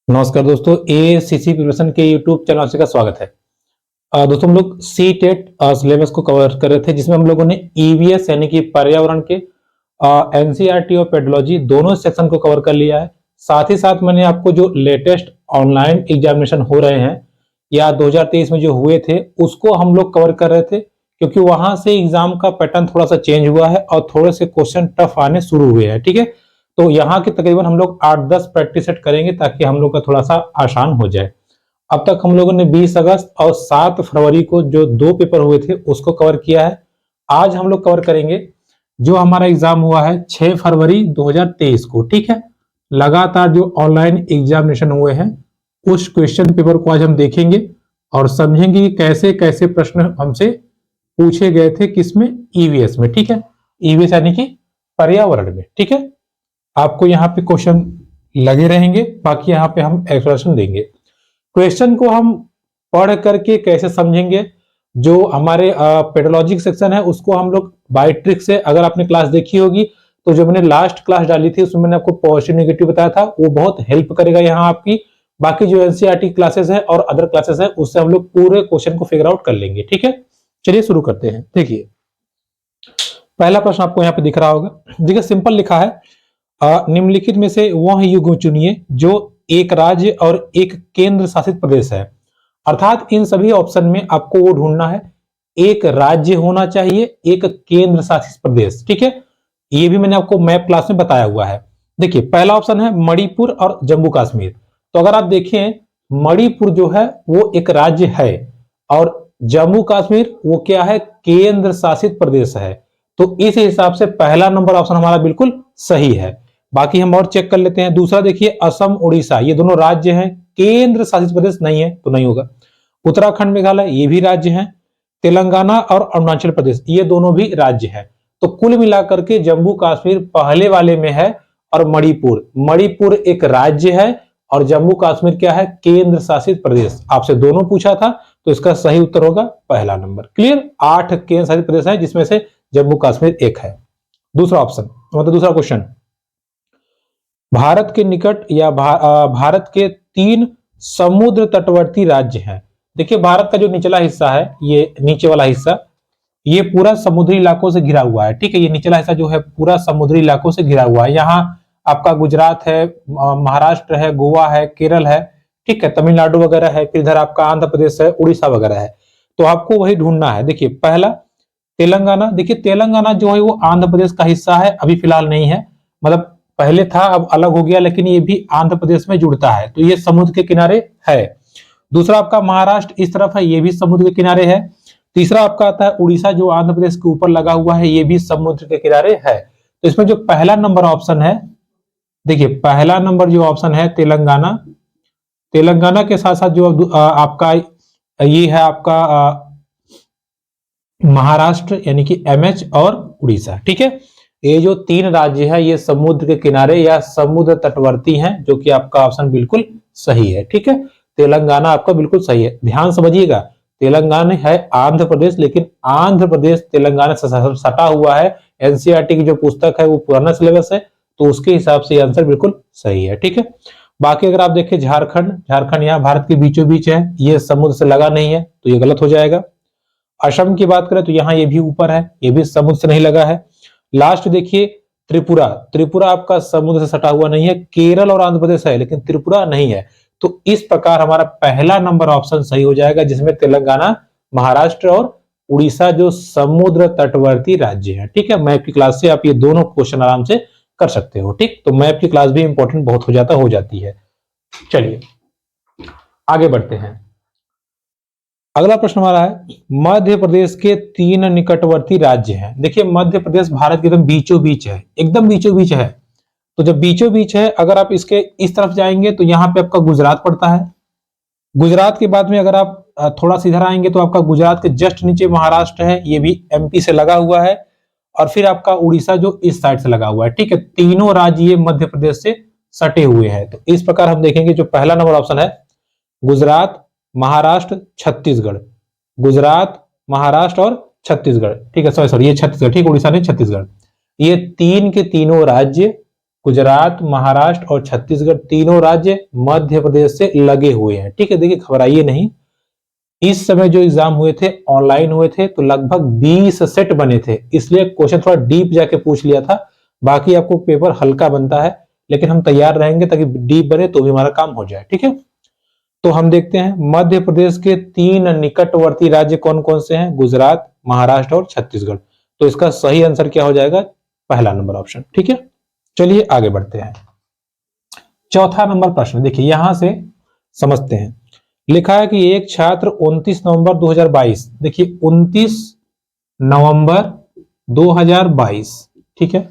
नमस्कार दोस्तों, ACC preparation के यूट्यूब चैनल से का स्वागत है। दोस्तों हम लोग सी टेट सिलेबस को कवर कर रहे थे, जिसमें हम लोगों ने ईवीएस यानी कि पर्यावरण के एनसीईआरटी और पेडोलॉजी दोनों सेक्शन को कवर कर लिया है। साथ ही साथ मैंने आपको जो लेटेस्ट ऑनलाइन एग्जामिनेशन हो रहे हैं या 2023 में जो हुए थे उसको हम लोग कवर कर रहे थे, क्योंकि वहां से एग्जाम का पैटर्न थोड़ा सा चेंज हुआ है और थोड़े से क्वेश्चन टफ आने शुरू हुए हैं। ठीक है, तो यहाँ के तकरीबन हम लोग 8-10 प्रैक्टिस सेट करेंगे ताकि हम लोग का थोड़ा सा आसान हो जाए। अब तक हम लोगों ने 20 अगस्त और 7 फरवरी को जो 2 पेपर हुए थे उसको कवर किया है। आज हम लोग कवर करेंगे जो हमारा एग्जाम हुआ है 6 फरवरी 2023 को। ठीक है, लगातार जो ऑनलाइन एग्जामिनेशन हुए हैं उस क्वेश्चन पेपर को आज हम देखेंगे और समझेंगे कि कैसे कैसे प्रश्न हमसे पूछे गए थे, किसमें, ईवीएस में। ठीक है, ईवीएस यानी कि पर्यावरण में। ठीक है, आपको यहाँ पे क्वेश्चन लगे रहेंगे, बाकी यहाँ पे हम एक्सप्लेनेशन देंगे। क्वेश्चन को हम पढ़ करके कैसे समझेंगे, जो हमारे पेडोलॉजिक सेक्शन है उसको हम लोग बाय ट्रिक से, अगर आपने क्लास देखी होगी तो जो मैंने लास्ट क्लास डाली थी उसमें मैंने आपको पॉजिटिव नेगेटिव बताया था, वो बहुत हेल्प करेगा यहाँ आपकी। बाकी जो एनसीईआरटी क्लासेस है और अदर क्लासेस है उससे हम लोग पूरे क्वेश्चन को फिगर आउट कर लेंगे। ठीक है, चलिए शुरू करते हैं। देखिए पहला प्रश्न आपको यहाँ पे दिख रहा होगा। देखिए सिंपल लिखा है, निम्नलिखित में से वह युग चुनिए जो एक राज्य और एक केंद्र शासित प्रदेश है। अर्थात इन सभी ऑप्शन में आपको वो ढूंढना है, एक राज्य होना चाहिए, एक केंद्र शासित प्रदेश। ठीक है, ये भी मैंने आपको मैप क्लास में बताया हुआ है। देखिए पहला ऑप्शन है मणिपुर और जम्मू कश्मीर। तो अगर आप देखें, मणिपुर जो है वो एक राज्य है और जम्मू कश्मीर वो क्या है, केंद्र शासित प्रदेश है। तो इस हिसाब से पहला नंबर ऑप्शन हमारा बिल्कुल सही है। बाकी हम और चेक कर लेते हैं। दूसरा देखिए, असम उड़ीसा ये दोनों राज्य हैं, केंद्र शासित प्रदेश नहीं है तो नहीं होगा। उत्तराखंड मेघालय ये भी राज्य हैं। तेलंगाना और अरुणाचल प्रदेश ये दोनों भी राज्य हैं। तो कुल मिलाकर के जम्मू कश्मीर पहले वाले में है और मणिपुर एक राज्य है और जम्मू कश्मीर क्या है, केंद्र शासित प्रदेश। आपसे दोनों पूछा था तो इसका सही उत्तर होगा पहला नंबर। क्लियर, 8 केंद्र शासित प्रदेश है जिसमें से जम्मू कश्मीर एक है। दूसरा ऑप्शन मतलब दूसरा क्वेश्चन, भारत के निकट या भारत के 3 समुद्र तटवर्ती राज्य हैं। देखिए भारत का जो निचला हिस्सा है, ये नीचे वाला हिस्सा, ये पूरा समुद्री इलाकों से घिरा हुआ है। ठीक है, ये निचला हिस्सा जो है पूरा समुद्री इलाकों से घिरा हुआ है। यहाँ आपका गुजरात है, महाराष्ट्र है, गोवा है, केरल है, ठीक है, तमिलनाडु वगैरह है, फिर इधर आपका आंध्र प्रदेश है, उड़ीसा वगैरह है। तो आपको वही ढूंढना है। देखिए पहला तेलंगाना, देखिए तेलंगाना जो है वो आंध्र प्रदेश का हिस्सा है, अभी फिलहाल नहीं है, मतलब पहले था अब अलग हो गया, लेकिन ये भी आंध्र प्रदेश में जुड़ता है, तो ये समुद्र के किनारे है। दूसरा आपका महाराष्ट्र इस तरफ है, ये भी समुद्र के किनारे है। तीसरा आपका आता है उड़ीसा जो आंध्र प्रदेश के ऊपर लगा हुआ है, ये भी समुद्र के किनारे है। तो इसमें जो पहला नंबर ऑप्शन है, देखिए पहला नंबर जो ऑप्शन है तेलंगाना, तेलंगाना के साथ साथ जो आपका ये है आपका महाराष्ट्र यानी कि एमएच और उड़ीसा। ठीक है, ये जो 3 राज्य है ये समुद्र के किनारे या समुद्र तटवर्ती हैं, जो कि आपका ऑप्शन बिल्कुल सही है। ठीक है, तेलंगाना आपका बिल्कुल सही है। ध्यान समझिएगा, तेलंगाना है आंध्र प्रदेश, लेकिन आंध्र प्रदेश तेलंगाना से सटा हुआ है। एनसीईआरटी की जो पुस्तक है वो पुराना सिलेबस है, तो उसके हिसाब से आंसर बिल्कुल सही है। ठीक है, बाकी अगर आप देखें झारखंड यहाँ भारत के बीचों बीच है, ये समुद्र से लगा नहीं है तो ये गलत हो जाएगा। असम की बात करें तो यहाँ ये भी ऊपर है, ये भी समुद्र से नहीं लगा है। लास्ट देखिए त्रिपुरा आपका समुद्र से सटा हुआ नहीं है, केरल और आंध्र प्रदेश है लेकिन त्रिपुरा नहीं है। तो इस प्रकार हमारा पहला नंबर ऑप्शन सही हो जाएगा, जिसमें तेलंगाना, महाराष्ट्र और उड़ीसा जो समुद्र तटवर्ती राज्य है। ठीक है, मैप की क्लास से आप ये दोनों क्वेश्चन आराम से कर सकते हो। ठीक, तो मैप की क्लास भी इंपॉर्टेंट बहुत हो जाती है। चलिए आगे बढ़ते हैं। अगला प्रश्न हमारा है, मध्य प्रदेश के 3 निकटवर्ती राज्य हैं। देखिए मध्य प्रदेश भारत के एकदम बीचों बीच है, एकदम बीचों बीच है। तो जब बीचों बीच है, अगर आप इसके इस तरफ जाएंगे तो यहाँ पे आपका गुजरात पड़ता है। गुजरात के बाद में अगर आप थोड़ा सा इधर आएंगे तो आपका गुजरात के जस्ट नीचे महाराष्ट्र है, ये भी एमपी से लगा हुआ है, और फिर आपका उड़ीसा जो इस साइड से लगा हुआ है। ठीक है, तीनों राज्य ये मध्य प्रदेश से सटे हुए हैं। तो इस प्रकार हम देखेंगे जो पहला नंबर ऑप्शन है गुजरात, महाराष्ट्र, छत्तीसगढ़, गुजरात, महाराष्ट्र और छत्तीसगढ़। ठीक है, सॉरी ये छत्तीसगढ़, ठीक, उड़ीसा नहीं छत्तीसगढ़, ये 3 के तीनों राज्य गुजरात, महाराष्ट्र और छत्तीसगढ़ तीनों राज्य मध्य प्रदेश से लगे हुए हैं। ठीक है, देखिए घबराइए नहीं। इस समय जो एग्जाम हुए थे ऑनलाइन हुए थे तो लगभग 20 सेट बने थे, इसलिए क्वेश्चन थोड़ा डीप जाके पूछ लिया था। बाकी आपको पेपर हल्का बनता है, लेकिन हम तैयार रहेंगे ताकि डीप बने तो भी हमारा काम हो जाए। ठीक है, तो हम देखते हैं मध्य प्रदेश के 3 निकटवर्ती राज्य कौन कौन से हैं, गुजरात, महाराष्ट्र और छत्तीसगढ़। तो इसका सही आंसर क्या हो जाएगा, पहला नंबर ऑप्शन। ठीक है, चलिए आगे बढ़ते हैं। चौथा नंबर प्रश्न देखिए, यहां से समझते हैं। लिखा है कि एक छात्र 29 नवंबर 2022, देखिए 29 नवंबर 2022, ठीक है,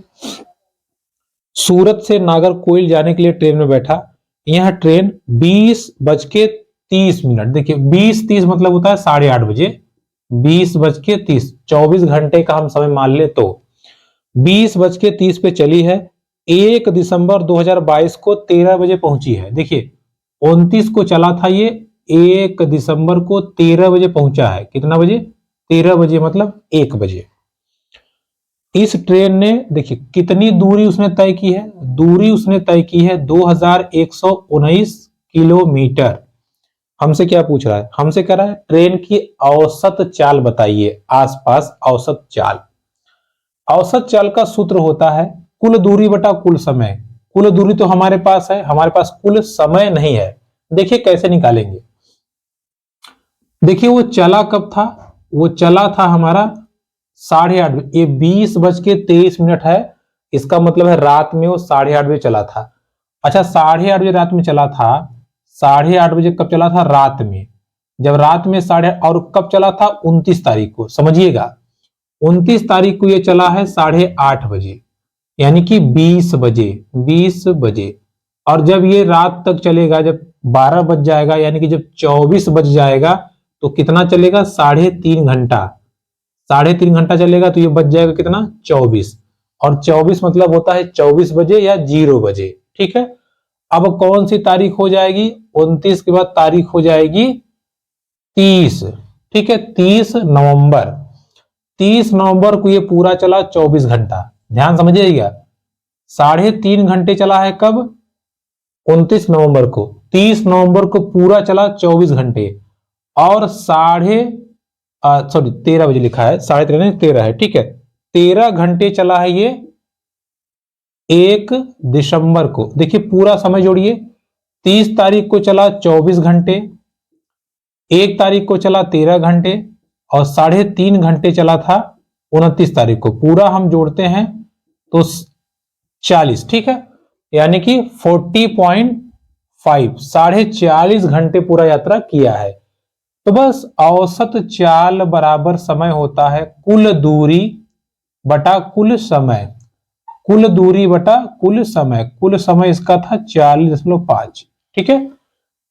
सूरत से नागरकोइल जाने के लिए ट्रेन में बैठा। यह ट्रेन 20:30, देखिए 20:30 मतलब होता है 8:30 बजे, 20:30, 24 घंटे का हम समय मान ले तो 20:30 पे चली है। 1 दिसंबर 2022 को 13 बजे पहुंची है। देखिए 29 को चला था ये, 1 दिसंबर को 13 बजे पहुंचा है। कितना बजे, 13 बजे मतलब 1 बजे। इस ट्रेन ने देखिए कितनी दूरी उसने तय की है, दूरी उसने तय की है 2119 किलोमीटर। हमसे क्या पूछ रहा है, हमसे कह रहा है ट्रेन की औसत चाल बताइए, आसपास औसत चाल। औसत चाल का सूत्र होता है कुल दूरी बटा कुल समय। कुल दूरी तो हमारे पास है, हमारे पास कुल समय नहीं है। देखिए कैसे निकालेंगे। देखिए वो चला कब था, वो चला था हमारा 8:30, ये 20:23 है, इसका मतलब है रात में वो 8:30 बजे चला था। अच्छा 8:30 बजे रात में चला था, 8:30 बजे कब चला था, रात में। जब रात में 8:30, और कब चला था, 29 तारीख को, समझिएगा 29 तारीख को ये चला है 8:30 बजे, यानी कि 20 बजे, 20 बजे। और जब ये रात तक चलेगा, जब 12 बज जाएगा, यानी कि जब 24 बज जाएगा तो कितना चलेगा, 3.5 घंटा, 3.5 घंटा चलेगा तो ये बज जाएगा कितना, 24। और 24 मतलब होता है 24 बजे या 0 बजे। ठीक है, अब कौन सी तारीख हो जाएगी, 29 के बाद तारीख हो जाएगी 30। ठीक है, 30 नवंबर, 30 नवंबर को ये पूरा चला 24 घंटा। ध्यान समझिएगा, 3.5 घंटे चला है कब, 29 नवंबर को, 30 नवंबर को पूरा चला 24 घंटे। और 13 बजे लिखा है, 13.5 नहीं 13 है। ठीक है, 13 घंटे चला है ये 1 दिसंबर को। देखिए पूरा समय जोड़िए, 30 तारीख को चला 24 घंटे, 1 तारीख को चला 13 घंटे, और 3.5 घंटे चला था 29 तारीख को। पूरा हम जोड़ते हैं तो 40। ठीक है, यानी कि 40.5, 40.5 घंटे पूरा यात्रा किया है। तो बस औसत चाल बराबर समय होता है कुल दूरी बटा कुल समय, कुल दूरी बटा कुल समय। कुल समय इसका था 40.5। ठीक है,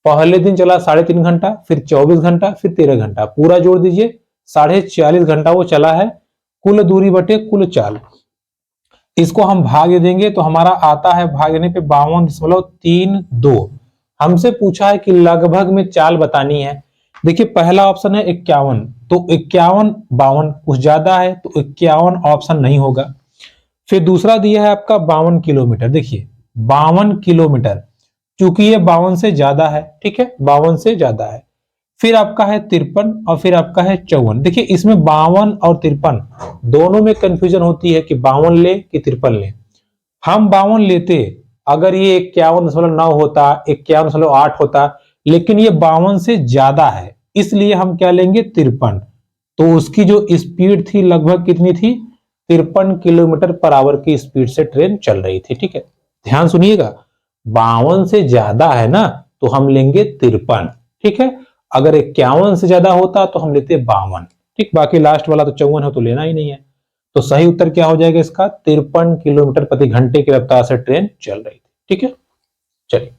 पहले दिन चला 3.5 घंटा, फिर 24 घंटा, फिर 13 घंटा, पूरा जोड़ दीजिए 40.5 घंटा वो चला है। कुल दूरी बटे कुल चाल, इसको हम भाग दे देंगे तो हमारा आता है भाग देने पे 52.32। हमसे पूछा है कि लगभग में चाल बतानी है। देखिए पहला ऑप्शन है 51, तो 51, 52 कुछ ज्यादा है तो 51 ऑप्शन नहीं होगा। फिर दूसरा दिया है आपका 52 किलोमीटर, देखिए 52 किलोमीटर, चूंकि ये 52 से ज्यादा है। ठीक है, 52 से ज्यादा है। फिर आपका है 53 और फिर आपका है 54। देखिए इसमें 52 और 53 दोनों में कंफ्यूजन होती है कि 52 ले कि 53 ले। हम 52 लेते अगर ये 51.9 होता, 51.8 होता, लेकिन ये 52 से ज्यादा है, इसलिए हम क्या लेंगे, 53। तो उसकी जो स्पीड थी लगभग कितनी थी, 53 किलोमीटर पर आवर की स्पीड से ट्रेन चल रही थी। ठीक है, ध्यान सुनिएगा, 52 से ज्यादा है ना तो हम लेंगे 53। ठीक है, अगर 51 से ज्यादा होता तो हम लेते 52। ठीक, बाकी लास्ट वाला तो 54 है तो लेना ही नहीं है। तो सही उत्तर क्या हो जाएगा इसका, 53 किलोमीटर प्रति घंटे की रफ्तार से ट्रेन चल रही थी। ठीक है, चलिए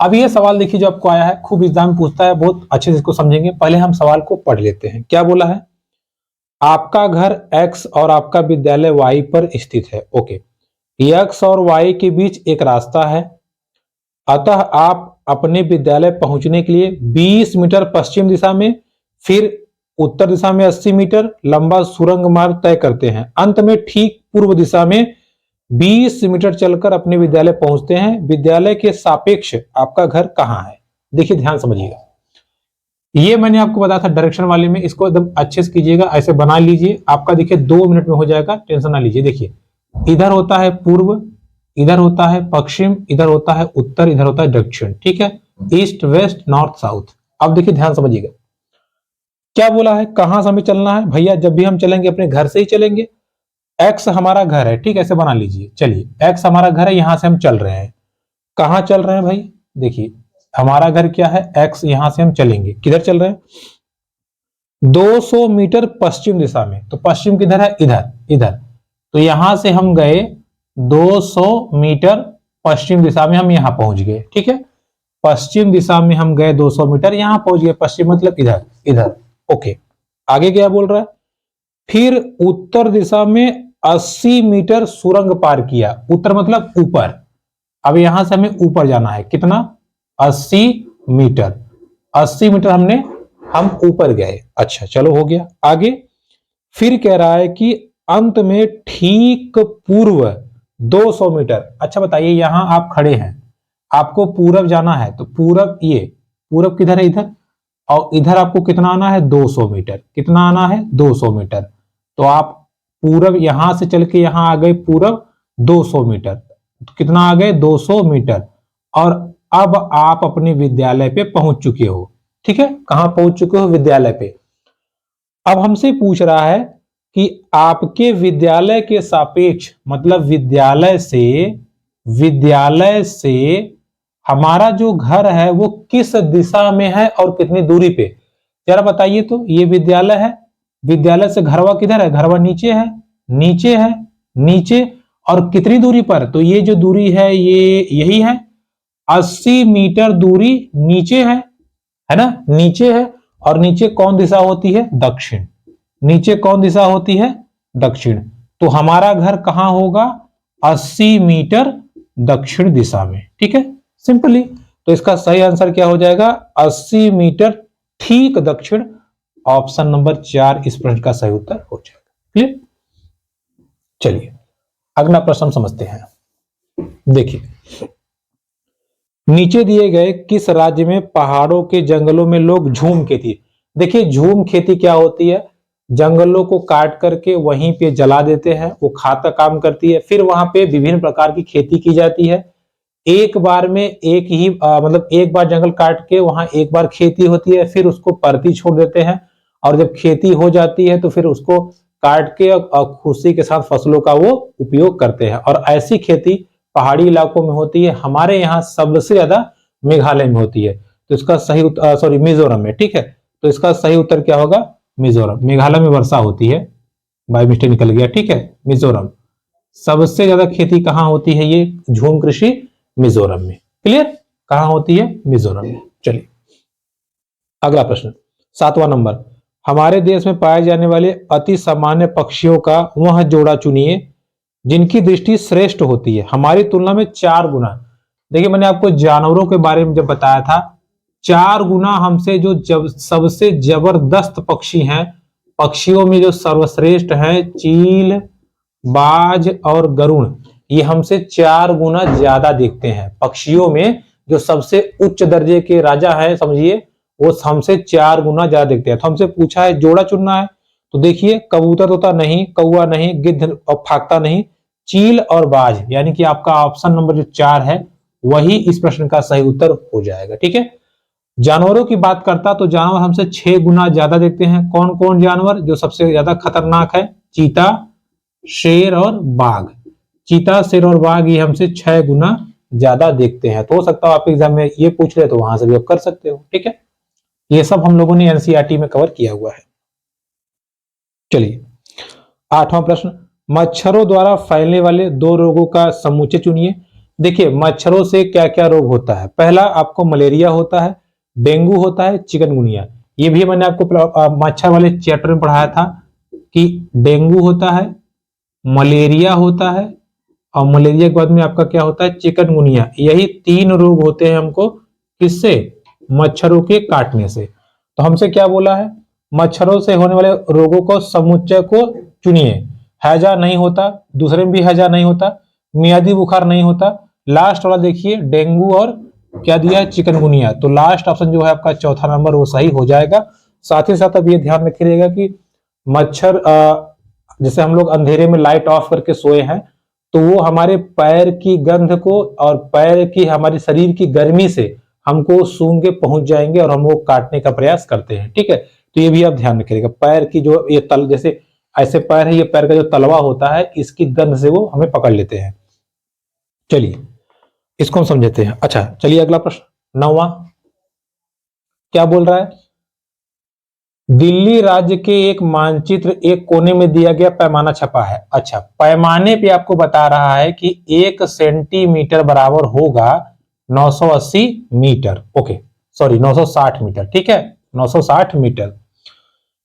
अब ये सवाल देखिए जो आपको आया है, खूब एग्जाम पूछता है, बहुत अच्छे से इसको समझेंगे। पहले हम सवाल को पढ़ लेते हैं। क्या बोला है, आपका घर एक्स और आपका विद्यालय वाई पर स्थित है। ओके, एक्स और वाई के बीच एक रास्ता है, अतः आप अपने विद्यालय पहुंचने के लिए 20 मीटर पश्चिम दिशा में, फिर उत्तर दिशा में 80 मीटर लंबा सुरंग मार्ग तय करते हैं। अंत में ठीक पूर्व दिशा में 20 मीटर चलकर अपने विद्यालय पहुंचते हैं। विद्यालय के सापेक्ष आपका घर कहाँ है? देखिए ध्यान समझिएगा, ये मैंने आपको बताया था डायरेक्शन वाले में, इसको एकदम अच्छे से कीजिएगा, ऐसे बना लीजिए, आपका देखिए 2 मिनट में हो जाएगा, टेंशन ना लीजिए। देखिए इधर होता है पूर्व, इधर होता है पश्चिम, इधर होता है उत्तर, इधर होता है दक्षिण, ठीक है, ईस्ट वेस्ट नॉर्थ साउथ। अब देखिए ध्यान समझिएगा, क्या बोला है, कहां से हमें चलना है भैया? जब भी हम चलेंगे अपने घर से ही चलेंगे। एक्स हमारा घर है, ठीक है, ऐसे बना लीजिए। चलिए एक्स हमारा घर है, यहां से हम चल रहे हैं। कहां चल रहे हैं भाई? देखिए हमारा घर क्या है, एक्स, यहां से हम चलेंगे, किधर चल रहे हैं? 200 मीटर पश्चिम दिशा में। तो पश्चिम किधर है? इधर, इधर। तो यहां से हम गए 200 मीटर पश्चिम दिशा में, हम यहां पहुंच गए, ठीक है, पश्चिम दिशा में हम गए 200 मीटर, यहां पहुंच गए, पश्चिम मतलब इधर, इधर, ओके। आगे क्या बोल रहा है? फिर उत्तर दिशा में 80 मीटर सुरंग पार किया। उत्तर मतलब ऊपर। अब यहां से हमें ऊपर जाना है, कितना? 80 मीटर। 80 मीटर हम ऊपर गए। अच्छा चलो हो गया। आगे फिर कह रहा है कि अंत में ठीक पूर्व 200 मीटर। अच्छा बताइए, यहां आप खड़े हैं, आपको पूरब जाना है, तो पूरब, ये पूरब किधर है? इधर। और इधर आपको कितना आना है? 200 मीटर। कितना आना है? 200 मीटर। तो आप पूरब यहां से चल के यहां आ गए, पूरब 200 मीटर। तो कितना आ गए? 200 मीटर। और अब आप अपने विद्यालय पे पहुंच चुके हो, ठीक है, कहां पहुंच चुके हो? विद्यालय पे। अब हमसे पूछ रहा है कि आपके विद्यालय के सापेक्ष, मतलब विद्यालय से हमारा जो घर है वो किस दिशा में है और कितनी दूरी पे? जरा बताइए तो। ये विद्यालय है, विद्यालय से घरवा किधर है? घरवा नीचे है, नीचे है, नीचे। और कितनी दूरी पर? तो ये जो दूरी है ये यही है, 80 मीटर दूरी नीचे है ना, नीचे है। और नीचे कौन दिशा होती है? दक्षिण। नीचे कौन दिशा होती है? दक्षिण। तो हमारा घर कहां होगा? 80 मीटर दक्षिण दिशा में, ठीक है, सिंपली। तो इसका सही आंसर क्या हो जाएगा? 80 मीटर ठीक दक्षिण। ऑप्शन नंबर 4 इस प्रश्न का सही उत्तर हो जाएगा। क्लियर? चलिए अगला प्रश्न समझते हैं। देखिए नीचे दिए गए किस राज्य में पहाड़ों के जंगलों में लोग झूम खेती? देखिए झूम खेती क्या होती है? जंगलों को काट करके वहीं पे जला देते हैं, वो खाद का काम करती है। फिर वहां पे विभिन्न प्रकार की खेती की जाती है। एक बार में एक ही मतलब एक बार जंगल काट के वहां एक बार खेती होती है, फिर उसको परती छोड़ देते हैं। और जब खेती हो जाती है तो फिर उसको काट के और खुशी के साथ फसलों का वो उपयोग करते हैं। और ऐसी खेती पहाड़ी इलाकों में होती है। हमारे यहाँ सबसे ज्यादा मेघालय में होती है। तो इसका सही सॉरी मिजोरम में, ठीक है। तो इसका सही उत्तर क्या होगा? मिजोरम। मेघालय में वर्षा होती है, बाय मिस्टेक निकल गया, ठीक है, मिजोरम। सबसे ज्यादा खेती कहां होती है? ये झूम कृषि मिजोरम में। क्लियर? कहां होती है? मिजोरम में। चलिए अगला प्रश्न 7वां नंबर। हमारे देश में पाए जाने वाले अति सामान्य पक्षियों का वह जोड़ा चुनिए जिनकी दृष्टि श्रेष्ठ होती है हमारी तुलना में 4 गुना। देखिए मैंने आपको जानवरों के बारे में जब बताया था, 4 गुना हमसे जो सबसे जबरदस्त पक्षी हैं, पक्षियों में जो सर्वश्रेष्ठ हैं, चील, बाज और गरुड़, ये हमसे 4 गुना ज्यादा दिखते हैं। पक्षियों में जो सबसे उच्च दर्जे के राजा है, समझिए, वो हमसे 4 गुना ज्यादा दिखते हैं। तो हमसे पूछा है जोड़ा चुनना है, तो देखिए कबूतर तोता नहीं, कौवा नहीं, गिद्ध और फाख्ता नहीं, चील और बाज, यानी कि आपका ऑप्शन नंबर जो 4 है वही इस प्रश्न का सही उत्तर हो जाएगा। ठीक है, जानवरों की बात करता तो जानवर हमसे 6 गुना ज्यादा देखते हैं। कौन कौन जानवर जो सबसे ज्यादा खतरनाक है? चीता, शेर और बाघ। चीता, शेर और बाघ ये हमसे 6 गुना ज्यादा देखते हैं। तो हो सकता है आप एग्जाम में ये पूछ रहे तो वहां से भी आप कर सकते हो। ठीक है, ये सब हम लोगों ने एनसीईआरटी में कवर किया हुआ है। चलिए 8वां प्रश्न, मच्छरों द्वारा फैलने वाले 2 रोगों का समुच्चय चुनिए। देखिए मच्छरों से क्या क्या रोग होता है? पहला आपको मलेरिया होता है, डेंगू होता है, चिकनगुनिया। ये भी मैंने आपको मच्छर वाले चैप्टर में पढ़ाया था कि डेंगू होता है, मलेरिया होता है और मलेरिया के बाद में आपका क्या होता है? चिकनगुनिया। यही 3 रोग होते हैं हमको किससे? मच्छरों के काटने से। तो हमसे क्या बोला है? मच्छरों से होने वाले रोगों को समुच्चय को चुनिए। हैजा नहीं होता, दूसरे में भी हैजा नहीं होता, मियादी बुखार नहीं होता। लास्ट वाला देखिए डेंगू और क्या दिया है, चिकनगुनिया। तो लास्ट ऑप्शन जो है आपका चौथा नंबर वो सही हो जाएगा। साथ ही साथ अब ये ध्यान रखिएगा कि मच्छर जैसे हम लोग अंधेरे में लाइट ऑफ करके सोए हैं तो वो हमारे पैर की गंध को और पैर की हमारी शरीर की गर्मी से हमको सूंघ के पहुंच जाएंगे और हम वो काटने का प्रयास करते हैं। ठीक है, तो ये भी आप ध्यान रखिएगा। पैर की जो ये तल जैसे ऐसे पैर है, ये पैर का जो तलवा होता है इसकी गंध से वो हमें पकड़ लेते हैं। चलिए इसको हम समझते हैं। अच्छा चलिए अगला प्रश्न 9वां क्या बोल रहा है, दिल्ली राज्य के एक मानचित्र एक कोने में दिया गया पैमाना छपा है। अच्छा, पैमाने पे आपको बता रहा है कि 1 सेंटीमीटर बराबर होगा 980 मीटर। Okay sorry 960 metre. ठीक है 960 मीटर।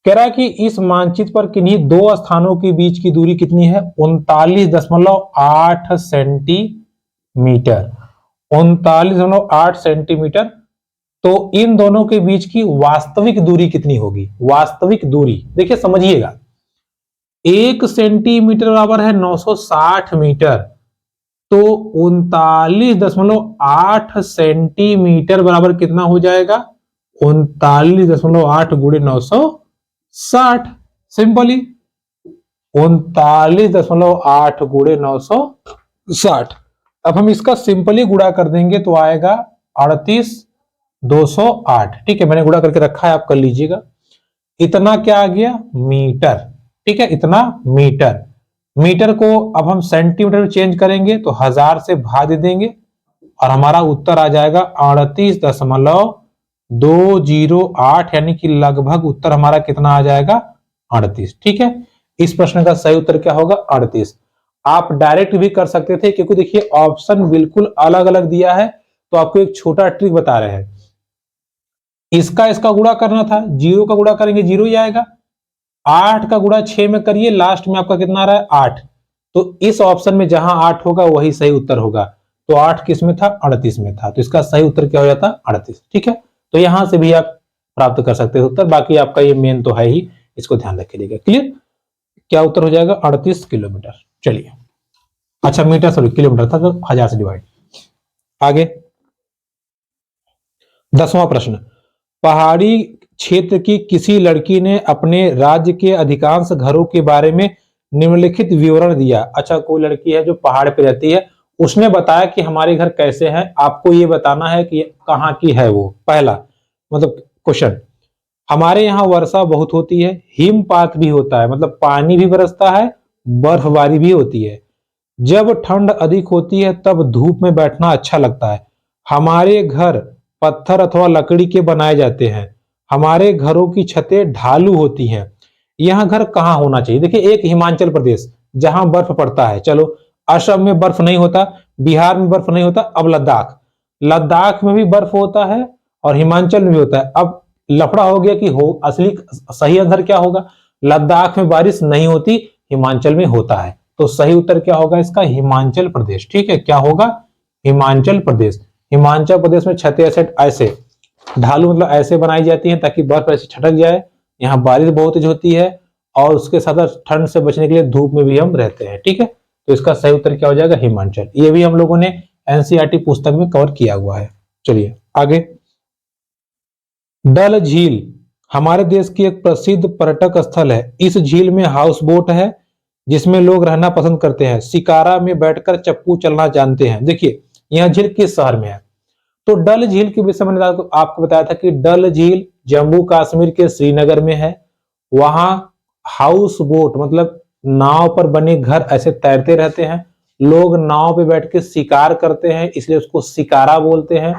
कह रहा है कि इस मानचित्र पर किन्हीं दो स्थानों के बीच की दूरी कितनी है, 39.8 सेंटीमीटर। 39.8 सेंटीमीटर। तो इन दोनों के बीच की वास्तविक दूरी कितनी होगी, वास्तविक दूरी देखिए समझिएगा। 1 सेंटीमीटर बराबर है 960 मीटर, तो 39.8 सेंटीमीटर बराबर कितना हो जाएगा, 39.8 गुणे 960। सिंपली 39.8 गुणे 960। अब हम इसका सिंपली गुणा कर देंगे तो आएगा 38,208। ठीक है, मैंने गुणा करके रखा है, आप कर लीजिएगा। इतना क्या आ गया, मीटर। ठीक है, इतना मीटर। मीटर को अब हम सेंटीमीटर में चेंज करेंगे तो 1000 से भाग देंगे और हमारा उत्तर आ जाएगा 38.208, यानी कि लगभग उत्तर हमारा कितना आ जाएगा, 38। ठीक है, इस प्रश्न का सही उत्तर क्या होगा, 38। आप डायरेक्ट भी कर सकते थे, क्योंकि देखिए ऑप्शन बिल्कुल अलग अलग दिया है, तो आपको एक छोटा ट्रिक बता रहे हैं। इसका गुणा करना था, 0 का गुणा करेंगे 0 ही आएगा। 8 का गुणा 6 में करिए, लास्ट में आपका कितना आ रहा है, 8। तो इस ऑप्शन में जहां 8 होगा वही सही उत्तर होगा। तो 8 किस में था, 38 में था। तो इसका सही उत्तर क्या हो जाता, 38। ठीक है, तो यहां से भी आप प्राप्त कर सकते हैं उत्तर। बाकी आपका ये मेन तो है ही, इसको ध्यान रखिएगा। क्लियर, क्या उत्तर हो जाएगा, 38 किलोमीटर। चलिए, अच्छा मीटर सॉरी किलोमीटर था, तो 1000 से डिवाइड। आगे 10वां प्रश्न, पहाड़ी क्षेत्र की किसी लड़की ने अपने राज्य के अधिकांश घरों के बारे में निम्नलिखित विवरण दिया। अच्छा, कोई लड़की है जो पहाड़ पे रहती है, उसने बताया कि हमारे घर कैसे हैं। आपको ये बताना है कि कहाँ की है वो। पहला मतलब क्वेश्चन, हमारे यहाँ वर्षा बहुत होती है, हिमपात भी होता है, मतलब पानी भी बरसता है, बर्फबारी भी होती है। जब ठंड अधिक होती है तब धूप में बैठना अच्छा लगता है। हमारे घर पत्थर अथवा लकड़ी के बनाए जाते हैं। हमारे घरों की छतें ढालू होती हैं। यह घर कहाँ होना चाहिए। देखिए, एक हिमाचल प्रदेश जहां बर्फ पड़ता है, चलो असम में बर्फ नहीं होता, बिहार में बर्फ नहीं होता। अब लद्दाख, लद्दाख में भी बर्फ होता है और हिमाचल में भी होता है। अब लफड़ा हो गया कि हो असली सही आंसर क्या होगा, लद्दाख में बारिश नहीं होती, हिमाचल में होता है। तो सही उत्तर क्या होगा इसका, हिमाचल प्रदेश। ठीक है, क्या होगा, हिमाचल प्रदेश। हिमाचल प्रदेश में छतें ऐसे ढालू मतलब ऐसे बनाई जाती हैं ताकि बर्फ ऐसे छटक जाए। यहाँ बारिश बहुत तेज होती है और उसके साथ ठंड से बचने के लिए धूप में भी हम रहते हैं। ठीक है, तो इसका सही उत्तर क्या हो जाएगा, हिमाचल। ये भी हम लोगों ने एनसीईआरटी पुस्तक में कवर किया हुआ है। चलिए आगे, डल झील हमारे देश की एक प्रसिद्ध पर्यटक स्थल है। इस झील में हाउस बोट है जिसमें लोग रहना पसंद करते हैं। शिकारा में बैठकर चप्पू चलना जानते हैं। देखिए यह झील किस शहर में है, तो डल झील के विषय में आपको बताया था कि डल झील जम्मू कश्मीर के श्रीनगर में है। वहां हाउस बोट मतलब नाव पर बने घर ऐसे तैरते रहते हैं। लोग नाव पे बैठ के शिकार करते हैं, इसलिए उसको शिकारा बोलते हैं।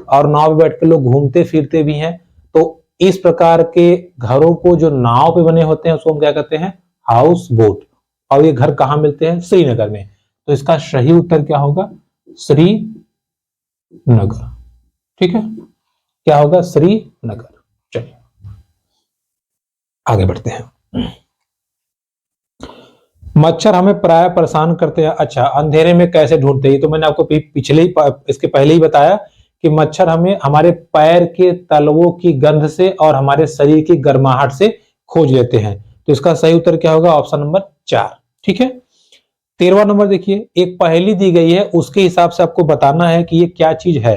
और नाव पे बैठ के लोग घूमते फिरते भी हैं। तो इस प्रकार के घरों को जो नाव पे बने होते हैं उसको हम क्या कहते हैं, हाउस बोट। और ये घर कहां मिलते हैं, श्रीनगर में। तो इसका सही उत्तर क्या होगा, श्रीनगर। ठीक है, क्या होगा, श्रीनगर। चलिए आगे बढ़ते हैं। मच्छर हमें प्राय परेशान करते हैं। अच्छा, अंधेरे में कैसे ढूंढते हैं, तो मैंने आपको पिछले ही इसके पहले ही बताया कि मच्छर हमें हमारे पैर के तलवों की गंध से और हमारे शरीर की गर्माहट से खोज लेते हैं। तो इसका सही उत्तर क्या होगा, ऑप्शन नंबर 4। ठीक है, 13वां नंबर देखिए, एक पहेली दी गई है, उसके हिसाब से आपको बताना है कि ये क्या चीज है।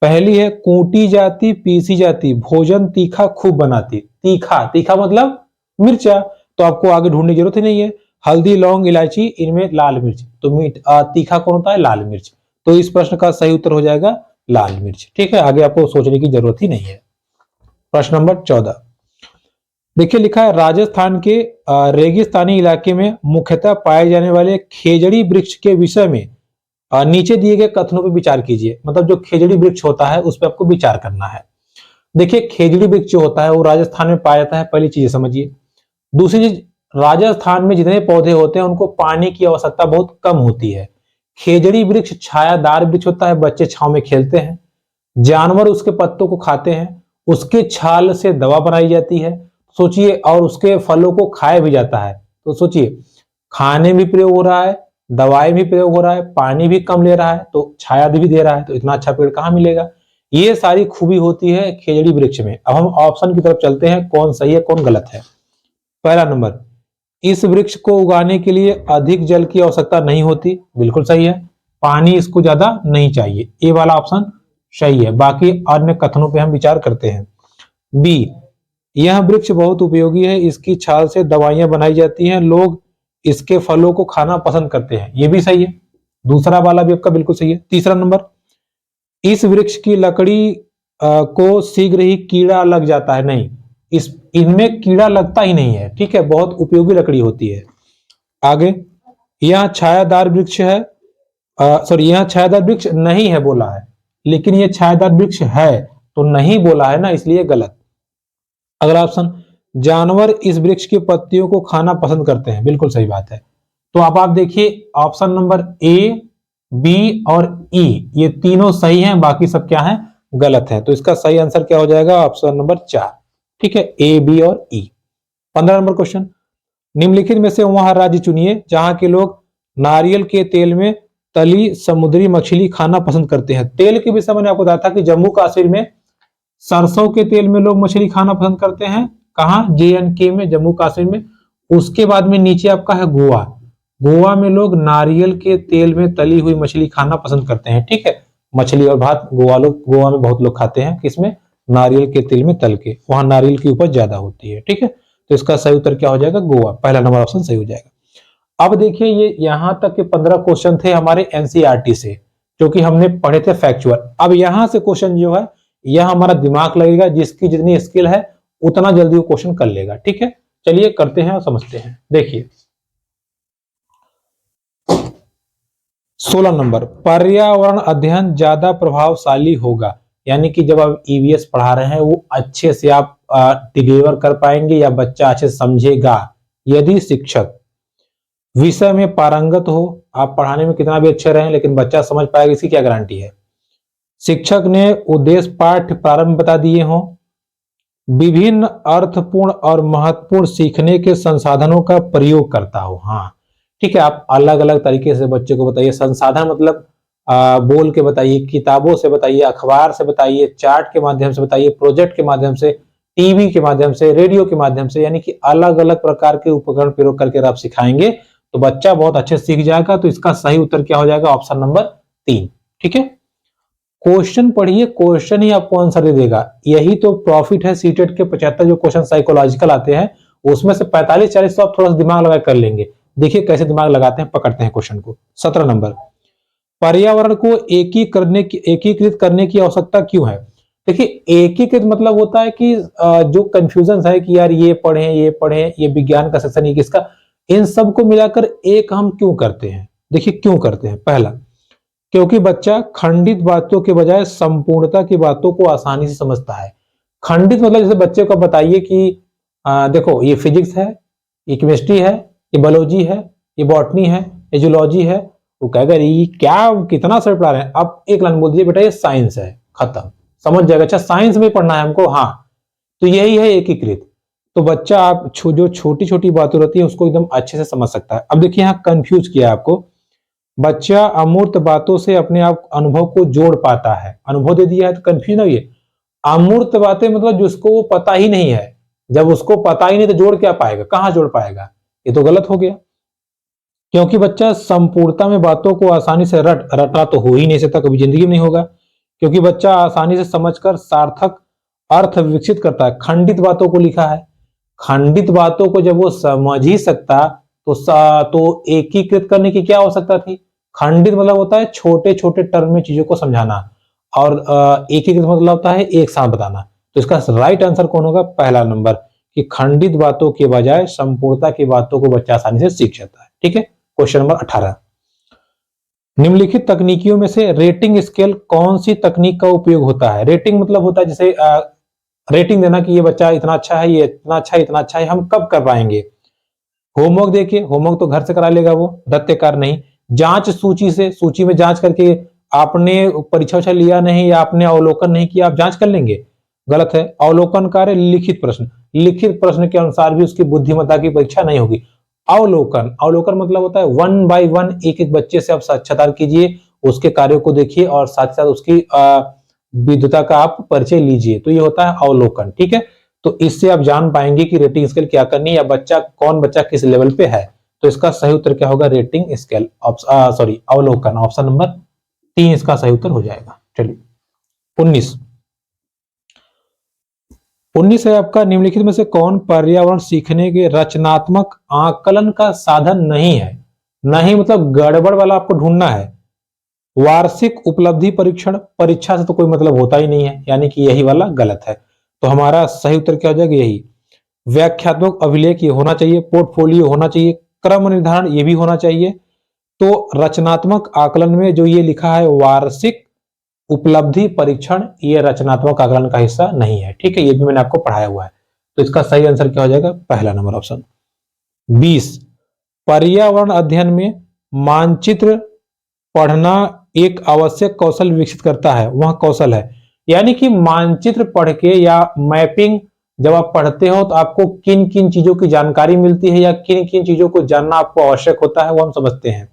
पहली है, कूटी जाती पीसी जाती भोजन तीखा खूब बनाती। तीखा, तीखा मतलब मिर्चा, तो आपको आगे ढूंढने की जरूरत ही नहीं है। हल्दी लौंग इलायची, इनमें लाल मिर्च, तो तीखा कौन होता है? लाल मिर्च। तो इस प्रश्न का सही उत्तर हो जाएगा लाल मिर्च। ठीक है, आगे आपको सोचने की जरूरत ही नहीं है। प्रश्न नंबर 14 देखिए, लिखा है राजस्थान के रेगिस्तानी इलाके में मुख्यतः पाए जाने वाले खेजड़ी वृक्ष के विषय में नीचे दिए गए कथनों पर विचार कीजिए। मतलब जो खेजड़ी वृक्ष होता है उस पर आपको विचार करना है। देखिए, खेजड़ी वृक्ष जो होता है वो राजस्थान में पाया जाता है, पहली चीज समझिए। दूसरी चीज, राजस्थान में जितने पौधे होते हैं उनको पानी की आवश्यकता बहुत कम होती है। खेजड़ी वृक्ष छायादार वृक्ष होता है, बच्चे छांव में खेलते हैं, जानवर उसके पत्तों को खाते हैं, उसके छाल से दवा बनाई जाती है, सोचिए, और उसके फलों को खाया भी जाता है। तो सोचिए, खाने भी प्रयोग हो रहा है, दवाई भी प्रयोग हो रहा है, पानी भी कम ले रहा है, तो छाया भी दे रहा है, तो इतना अच्छा पेड़ कहाँ मिलेगा? ये सारी खूबी होती है खेजड़ी वृक्ष में। अब हम ऑप्शन की तरफ चलते हैं, कौन सही है कौन गलत है। पहला नंबर, इस वृक्ष को उगाने के लिए अधिक जल की आवश्यकता नहीं होती, बिल्कुल सही है। पानी इसको ज्यादा नहीं चाहिए, ये वाला ऑप्शन सही है। बाकी अन्य कथनों पे हम विचार करते हैं। बी, यह वृक्ष बहुत उपयोगी है, इसकी छाल से दवाइयां बनाई जाती हैं, लोग इसके फलों को खाना पसंद करते हैं, ये भी सही है। दूसरा वाला भी आपका बिल्कुल सही है। तीसरा नंबर, इस वृक्ष की लकड़ी को शीघ्र ही कीड़ा लग जाता है, नहीं, इस इनमें कीड़ा लगता ही नहीं है। ठीक है, बहुत उपयोगी लकड़ी होती है। आगे, यह छायादार वृक्ष है, सॉरी, यह छायादार वृक्ष नहीं है बोला है, लेकिन यह छायादार वृक्ष है, तो नहीं बोला है ना, इसलिए गलत। अगला ऑप्शन, जानवर इस वृक्ष की पत्तियों को खाना पसंद करते हैं, बिल्कुल सही बात है। तो अब आप देखिए, ऑप्शन नंबर ए, बी और ई, ये तीनों सही हैं, बाकी सब क्या है? गलत है। तो इसका सही आंसर क्या हो जाएगा? Option number 4। ठीक है, ए, बी और ई। 15 नंबर क्वेश्चन, निम्नलिखित में से वह राज्य चुनिए जहां के लोग नारियल के तेल में तली समुद्री मछली खाना पसंद करते हैं। तेल के विषय मैंने आपको बताया था कि जम्मू कश्मीर में सरसों के तेल में लोग मछली खाना पसंद करते हैं। कहा? JNK में, जम्मू कश्मीर में। उसके बाद में नीचे आपका है गोवा। गोवा में लोग नारियल के तेल में तली हुई मछली खाना पसंद करते हैं। ठीक है, मछली और भात गोवा में बहुत लोग खाते हैं, किसमें? नारियल के तेल में तल के, वहां नारियल की उपज ज्यादा होती है। ठीक है, तो इसका सही उत्तर क्या हो जाएगा? गोवा। पहला नंबर ऑप्शन सही हो जाएगा। अब देखिए, ये यहां तक के 15 क्वेश्चन थे हमारे NCERT से, जो कि हमने पढ़े थे फैक्चुअल। अब यहां से क्वेश्चन जो है, यह हमारा दिमाग लगेगा, जिसकी जितनी स्किल है उतना जल्दी वो क्वेश्चन कर लेगा। ठीक है, चलिए करते हैं और समझते हैं। देखिए, 16 नंबर, पर्यावरण अध्ययन ज्यादा प्रभावशाली होगा, यानी कि जब आप EVS पढ़ा रहे हैं वो अच्छे से आप डिलीवर कर पाएंगे या बच्चा अच्छे से समझेगा, यदि शिक्षक विषय में पारंगत हो। आप पढ़ाने में कितना भी अच्छे रहे, लेकिन बच्चा समझ पाएगा, इसकी क्या गारंटी है? शिक्षक ने उद्देश्य पाठ्य प्रारंभ बता दिए हों, विभिन्न अर्थपूर्ण और महत्वपूर्ण सीखने के संसाधनों का प्रयोग करता हो। हाँ, ठीक है, आप अलग अलग तरीके से बच्चे को बताइए। संसाधन मतलब बोल के बताइए, किताबों से बताइए, अखबार से बताइए, चार्ट के माध्यम से बताइए, प्रोजेक्ट के माध्यम से, टीवी के माध्यम से, रेडियो के माध्यम से, यानी कि अलग अलग प्रकार के उपकरण प्रयोग करके आप सिखाएंगे तो बच्चा बहुत अच्छे से सीख जाएगा। तो इसका सही उत्तर क्या हो जाएगा? Option number 3। ठीक है, क्वेश्चन पढ़िए, क्वेश्चन ही आपको आंसर दे देगा। यही तो प्रॉफिट है सीटेट के 75 जो क्वेश्चन साइकोलॉजिकल आते हैं, उसमें से 45-40 तो आप थोड़ा सा दिमाग लगा कर लेंगे। देखिए कैसे दिमाग लगाते हैं, पकड़ते हैं क्वेश्चन को। 17 नंबर, पर्यावरण को एकीकृत करने की आवश्यकता क्यों है? देखिए, एकीकृत मतलब होता है कि जो कंफ्यूजन है कि यार ये पढ़ें, ये विज्ञान का सेक्शन, ये किसका, इन सबको मिलाकर एक हम क्यों करते हैं? देखिए क्यों करते हैं। पहला, क्योंकि बच्चा खंडित बातों के बजाय संपूर्णता की बातों को आसानी से समझता है। खंडित मतलब जैसे बच्चे को बताइए कि देखो ये फिजिक्स है, ये केमिस्ट्री है, ये बायोलॉजी है, ये बॉटनी है, ये जूलॉजी है, वो कहेगा ये क्या, कितना सर पढ़ा रहे हैं। आप एक लाइन बोल दीजिए बेटा ये साइंस है, खत्म, समझ जाएगा। अच्छा साइंस में पढ़ना है हमको, हाँ, तो यही है एकीकृत। तो बच्चा आप जो छोटी छोटी बातें रहती है उसको एकदम अच्छे से समझ सकता है। अब देखिए यहाँ कंफ्यूज किया आपको, बच्चा अमूर्त बातों से अपने आप अनुभव को जोड़ पाता है। अनुभव दे दिया है तो कंफ्यूज नहीं है। अमूर्त बातें मतलब जिसको वो पता ही नहीं है, जब उसको पता ही नहीं तो जोड़ क्या पाएगा, कहां जोड़ पाएगा? ये तो गलत हो गया। क्योंकि बच्चा संपूर्णता में बातों को आसानी से रटा तो हो ही नहीं सकता, कभी जिंदगी में नहीं होगा, क्योंकि बच्चा आसानी से समझकर सार्थक अर्थ विकसित करता है। खंडित बातों को लिखा है, खंडित बातों को जब वो समझ ही सकता तो एकीकृत करने की क्या आवश्यकता थी। खंडित मतलब होता है छोटे छोटे टर्म में चीजों को समझाना, और एकीकृत मतलब होता है एक साथ बताना। तो इसका राइट आंसर कौन होगा, पहला नंबर, कि खंडित बातों के बजाय संपूर्णता की बातों को बच्चा आसानी से सीख जाता है। ठीक है, क्वेश्चन नंबर 18, निम्नलिखित तकनीकियों में से रेटिंग स्केल कौन सी तकनीक का उपयोग होता है। रेटिंग मतलब होता है जैसे रेटिंग देना कि ये बच्चा इतना अच्छा है, ये इतना अच्छा है, इतना अच्छा है, हम कब कर पाएंगे। होमवर्क देखिए, होमवर्क तो घर से करा लेगा वो, दत्त्यकार नहीं। जांच सूची से, सूची में जांच करके आपने परीक्षा लिया नहीं या आपने अवलोकन नहीं किया, आप जांच कर लेंगे, गलत है। अवलोकन कार्य लिखित प्रश्न, लिखित प्रश्न के अनुसार भी उसकी बुद्धिमत्ता की परीक्षा नहीं होगी। अवलोकन, अवलोकन मतलब होता है 1 बाय 1 एक एक बच्चे से आप साक्षात्कार कीजिए, उसके कार्यों को देखिए और साथ साथ उसकी विद्वता का आप परिचय लीजिए, तो ये होता है अवलोकन। ठीक है, तो इससे आप जान पाएंगे कि रेटिंग स्केल क्या करनी है या बच्चा कौन बच्चा किस लेवल पे है। तो इसका सही उत्तर क्या होगा, रेटिंग स्केल, सॉरी अवलोकन, ऑप्शन नंबर 3 इसका सही उत्तर हो जाएगा। चलिए 19 है आपका, निम्नलिखित में से कौन पर्यावरण सीखने के रचनात्मक आकलन का साधन नहीं है। नहीं मतलब गड़बड़ वाला आपको ढूंढना है। वार्षिक उपलब्धि परीक्षण, परीक्षा से तो कोई मतलब होता ही नहीं है, यानी कि यही वाला गलत है। तो हमारा सही उत्तर क्या हो जाएगा, यही। व्याख्यात्मक अभिलेख ये होना चाहिए, पोर्टफोलियो होना चाहिए, क्रम निर्धारण ये भी होना चाहिए। तो रचनात्मक आकलन में जो ये लिखा है वार्षिक उपलब्धि परीक्षण, ये रचनात्मक आकलन का हिस्सा नहीं है। ठीक है, ये भी मैंने आपको पढ़ाया हुआ है। तो इसका सही आंसर क्या हो जाएगा, पहला नंबर ऑप्शन। 20, पर्यावरण अध्ययन में मानचित्र पढ़ना एक आवश्यक कौशल विकसित करता है, वह कौशल है। यानी कि मानचित्र पढ़ के या मैपिंग जब आप पढ़ते हो तो आपको किन किन चीजों की जानकारी मिलती है या किन किन चीजों को जानना आपको आवश्यक होता है, वो हम समझते हैं।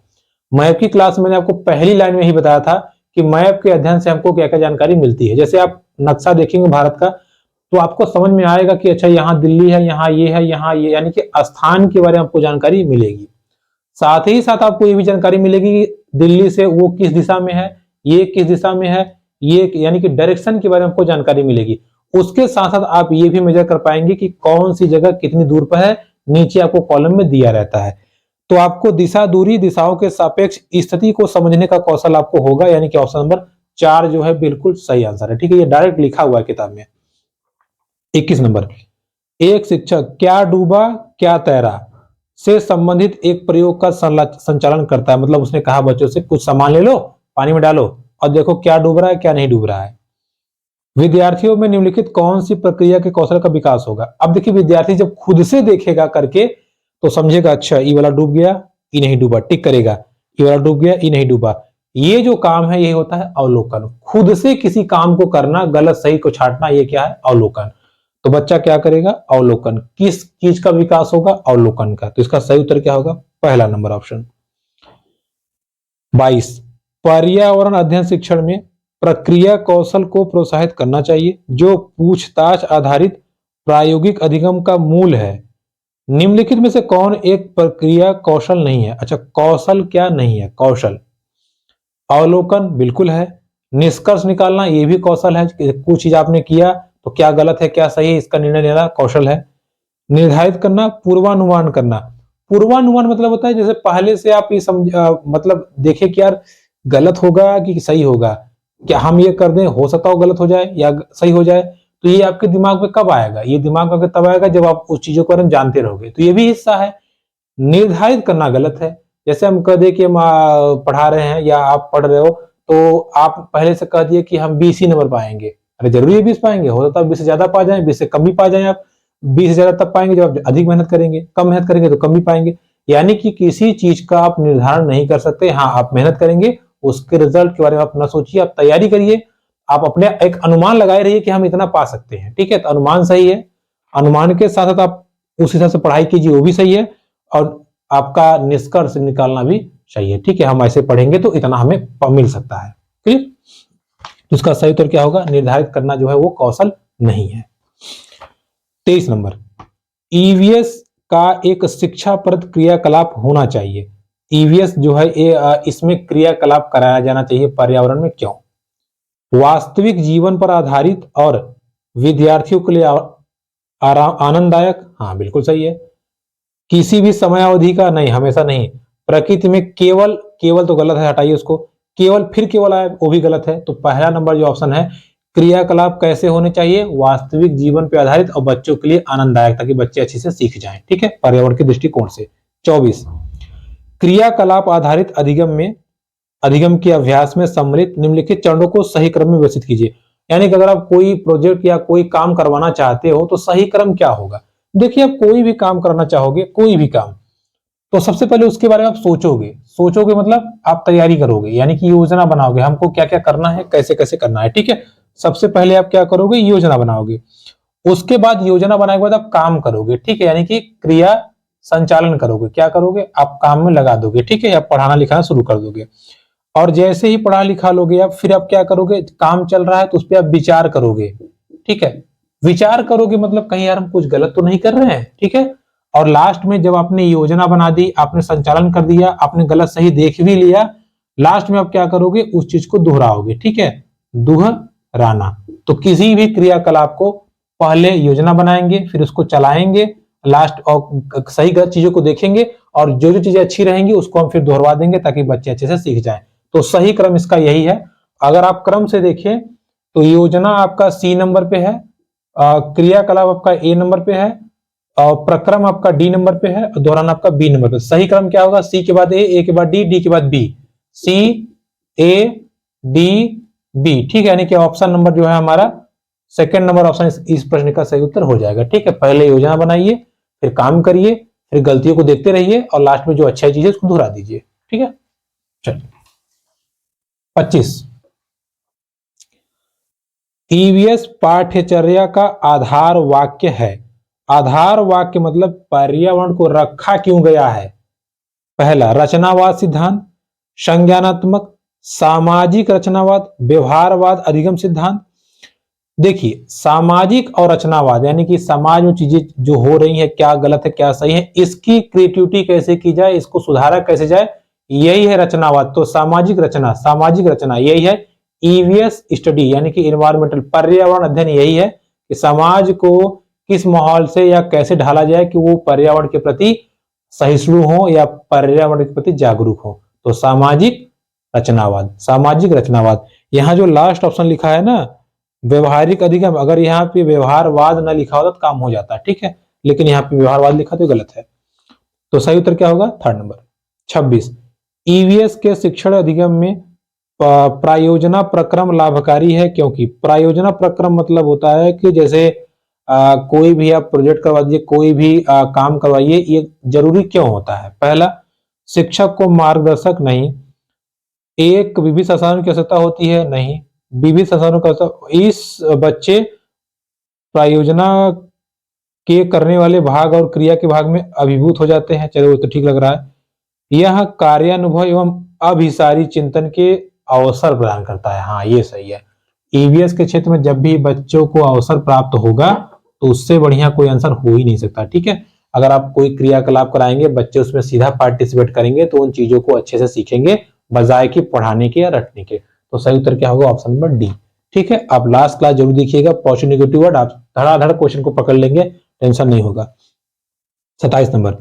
मैप की क्लास मैंने आपको पहली लाइन में ही बताया था कि मैप के अध्ययन से हमको क्या क्या जानकारी मिलती है। जैसे आप नक्शा देखेंगे भारत का तो आपको समझ में आएगा कि अच्छा यहाँ दिल्ली है, यहाँ ये है, यहाँ ये, यानी कि स्थान के बारे में आपको जानकारी मिलेगी। साथ ही साथ आपको ये भी जानकारी मिलेगी कि दिल्ली से वो किस दिशा में है, ये किस दिशा में है, ये यानी कि डायरेक्शन के बारे में आपको जानकारी मिलेगी। उसके साथ साथ आप ये भी मेजर कर पाएंगे कि कौन सी जगह कितनी दूर पर है, नीचे आपको कॉलम में दिया रहता है। तो आपको दिशा दूरी, दिशाओं के सापेक्ष स्थिति को समझने का कौशल आपको होगा, यानी कि ऑप्शन नंबर 4 जो है बिल्कुल सही आंसर है। ठीक है, ये डायरेक्ट लिखा हुआ है किताब में। 21 नंबर, एक शिक्षक क्या डूबा क्या तैरा से संबंधित एक प्रयोग का संचालन करता है। मतलब उसने कहा बच्चों से कुछ सामान ले लो, पानी में डालो और देखो क्या डूब रहा है क्या नहीं डूब रहा है। विद्यार्थियों में निम्नलिखित कौन सी प्रक्रिया के कौशल का विकास होगा। अब देखिए विद्यार्थी जब खुद से देखेगा करके तो समझेगा अच्छा ये वाला डूब गया, ये नहीं डूबा, टिक करेगा, ये वाला डूब गया, ये नहीं डूबा। ये जो काम है ये होता है अवलोकन। खुद से किसी काम को करना, गलत सही को छांटना, ये क्या है, अवलोकन। तो बच्चा क्या करेगा, अवलोकन। किस चीज का विकास होगा, अवलोकन का। तो इसका सही उत्तर क्या होगा, पहला नंबर ऑप्शन। 22, पर्यावरण अध्ययन शिक्षण में प्रक्रिया कौशल को प्रोत्साहित करना चाहिए जो पूछताछ आधारित प्रायोगिक अधिगम का मूल है। निम्नलिखित में से कौन एक प्रक्रिया कौशल नहीं है। अच्छा, कौशल क्या नहीं है, कौशल। अवलोकन बिल्कुल है, निष्कर्ष निकालना ये भी कौशल है, कुछ चीज आपने किया तो क्या गलत है क्या सही है इसका निर्णय लेना कौशल है। निर्धारित करना, पूर्वानुमान करना। पूर्वानुमान मतलब होता है जैसे पहले से आप ये मतलब देखे कि यार गलत होगा कि सही होगा, क्या हम ये कर दें, हो सकता हो गलत हो जाए या सही हो जाए। तो ये आपके दिमाग में कब आएगा, ये दिमाग में तब आएगा जब आप उस चीजों को जानते रहोगे। तो ये भी हिस्सा है। निर्धारित करना गलत है। जैसे हम कह दे कि हम पढ़ा रहे हैं या आप पढ़ रहे हो तो आप पहले से कह दिए कि हम 20 ही नंबर पाएंगे। अरे जरूरी है 20 पाएंगे, हो सकता है 20 से ज्यादा पा जाए, 20 से कम भी पा जाए। आप 20 से ज्यादा तब पाएंगे जब आप अधिक मेहनत करेंगे, कम मेहनत करेंगे तो कम भी पाएंगे। यानी कि किसी चीज का आप निर्धारण नहीं कर सकते। हाँ, आप मेहनत करेंगे, उसके रिजल्ट के बारे में आप न सोचिए, आप तैयारी करिए, आप अपने एक अनुमान लगाए रहिए कि हम इतना पा सकते हैं। ठीक है, तो अनुमान सही है, अनुमान के साथ साथ आप उस हिसाब से पढ़ाई कीजिए, वो भी सही है, और आपका निष्कर्ष निकालना भी चाहिए। ठीक है, हम ऐसे पढ़ेंगे तो इतना हमें मिल सकता है। क्लियर? तो इसका सही उत्तर क्या होगा, निर्धारित करना जो है वो कौशल नहीं है। 23 नंबर, ईवीएस का एक शिक्षाप्रद क्रियाकलाप होना चाहिए। ईवीएस जो है इसमें क्रियाकलाप कराया जाना चाहिए पर्यावरण में, क्यों? वास्तविक जीवन पर आधारित और विद्यार्थियों के लिए आराम आनंददायक, हाँ बिल्कुल सही है। किसी भी समयावधि का, नहीं हमेशा नहीं। प्रकृति में केवल, केवल तो गलत है, हटाइए उसको। केवल, फिर केवल आया वो भी गलत है। तो पहला नंबर जो ऑप्शन है, क्रियाकलाप कैसे होने चाहिए? वास्तविक जीवन पर आधारित और बच्चों के लिए आनंददायक, ताकि बच्चे अच्छे से सीख जाएं, ठीक है, पर्यावरण के दृष्टिकोण से। 24, क्रियाकलाप आधारित अधिगम के अभ्यास में सम्मिलित निम्नलिखित चरणों को सही क्रम में व्यवस्थित कीजिए। यानी कि अगर आप कोई प्रोजेक्ट या कोई काम करवाना चाहते हो तो सही क्रम क्या होगा? देखिए, आप कोई भी काम करना चाहोगे, कोई भी काम, तो सबसे पहले उसके बारे में आप सोचोगे मतलब आप तैयारी करोगे, यानी कि योजना बनाओगे, हमको क्या क्या करना है, कैसे कैसे करना है, ठीक है। सबसे पहले आप क्या करोगे? योजना बनाओगे। उसके बाद योजना बनाने के बाद आप काम करोगे, ठीक है, यानी कि क्रिया संचालन करोगे। क्या करोगे? आप काम में लगा दोगे, ठीक है, या पढ़ाना लिखाना शुरू कर दोगे। और जैसे ही पढ़ा लिखा लोगे आप, फिर आप क्या करोगे? काम चल रहा है तो उस पर आप विचार करोगे, ठीक है। विचार करोगे मतलब कहीं यार हम कुछ गलत तो नहीं कर रहे हैं, ठीक है। और लास्ट में जब आपने योजना बना दी, आपने संचालन कर दिया, आपने गलत सही देख भी लिया, लास्ट में आप क्या करोगे? उस चीज को दोहराओगे, ठीक है, दोहराना। तो किसी भी क्रियाकलाप को पहले योजना बनाएंगे, फिर उसको चलाएंगे, लास्ट और सही गलत चीजों को देखेंगे, और जो जो चीजें अच्छी रहेंगी उसको हम फिर दोहरवा देंगे ताकि बच्चे अच्छे से सीख जाएं। तो सही क्रम इसका यही है। अगर आप क्रम से देखें तो योजना आपका सी नंबर पे है, क्रियाकलाप आपका ए नंबर पे है, और प्रक्रम आपका डी नंबर पे है, और दोहराना आपका बी नंबर पे। सही क्रम क्या होगा? सी के बाद ए के बाद डी, डी के बाद B, C A D B, ठीक है। यानी कि ऑप्शन नंबर जो है हमारा सेकंड नंबर ऑप्शन इस प्रश्न का सही उत्तर हो जाएगा, ठीक है। पहले योजना बनाइए, फिर काम करिए, फिर गलतियों को देखते रहिए, और लास्ट में जो अच्छा चीज है उसको दोहरा दीजिए, ठीक है। चलिए 25, ईवीएस पाठ्यचर्या का आधार वाक्य है। आधार वाक्य मतलब पर्यावरण को रखा क्यों गया है? पहला, रचनावाद सिद्धांत, संज्ञानात्मक, सामाजिक रचनावाद, व्यवहारवाद, अधिगम सिद्धांत। देखिए, सामाजिक और रचनावाद यानी कि समाज में चीजें जो हो रही है, क्या गलत है क्या सही है, इसकी क्रिएटिविटी कैसे की जाए, इसको सुधारा कैसे जाए, यही है रचनावाद। तो सामाजिक रचना यही है ईवीएस स्टडी, यानी कि इन्वायरमेंटल पर्यावरण अध्ययन यही है कि समाज को किस माहौल से या कैसे ढाला जाए कि वो पर्यावरण के प्रति सहिष्णु हो या पर्यावरण के प्रति जागरूक हो। तो सामाजिक रचनावाद। यहाँ जो लास्ट ऑप्शन लिखा है ना, व्यवहारिक अधिगम, अगर यहाँ पे व्यवहारवाद ना लिखा होता तो काम हो जाता, ठीक है, लेकिन यहाँ पे व्यवहारवाद लिखा तो गलत है। तो सही उत्तर क्या होगा? Third number. 26, ईवीएस के शिक्षण अधिगम में प्रायोजना प्रक्रम लाभकारी है क्योंकि प्रायोजना प्रक्रम मतलब होता है कि जैसे कोई भी आप प्रोजेक्ट करवा दीजिए, कोई भी काम करवाइए, ये जरूरी क्यों होता है? पहला, शिक्षक को मार्गदर्शक नहीं, एक विविध संसाधन की आवश्यकता होती है, नहीं, विविध संसाधनों का इस बच्चे प्रायोजना के करने वाले भाग और क्रिया के भाग में अभिभूत हो जाते हैं, चलो वो तो ठीक लग रहा है। यह कार्यानुभव एवं अभिसारी चिंतन के अवसर प्रदान करता है, हाँ ये सही है। ईवीएस के क्षेत्र में जब भी बच्चों को अवसर प्राप्त होगा तो उससे बढ़िया कोई आंसर हो ही नहीं सकता, ठीक है। अगर आप कोई क्रियाकलाप कराएंगे, बच्चे उसमें सीधा पार्टिसिपेट करेंगे तो उन चीजों को अच्छे से सीखेंगे, बजाय कि पढ़ाने के या रटने के। तो सही उत्तर क्या होगा? ऑप्शन नंबर डी, ठीक है। आप लास्ट क्लास जरूर देखिएगा, पॉजिटिव नेगेटिव वर्ड, आप धड़ाधड़ क्वेश्चन को पकड़ लेंगे, टेंशन नहीं होगा। 27 नंबर,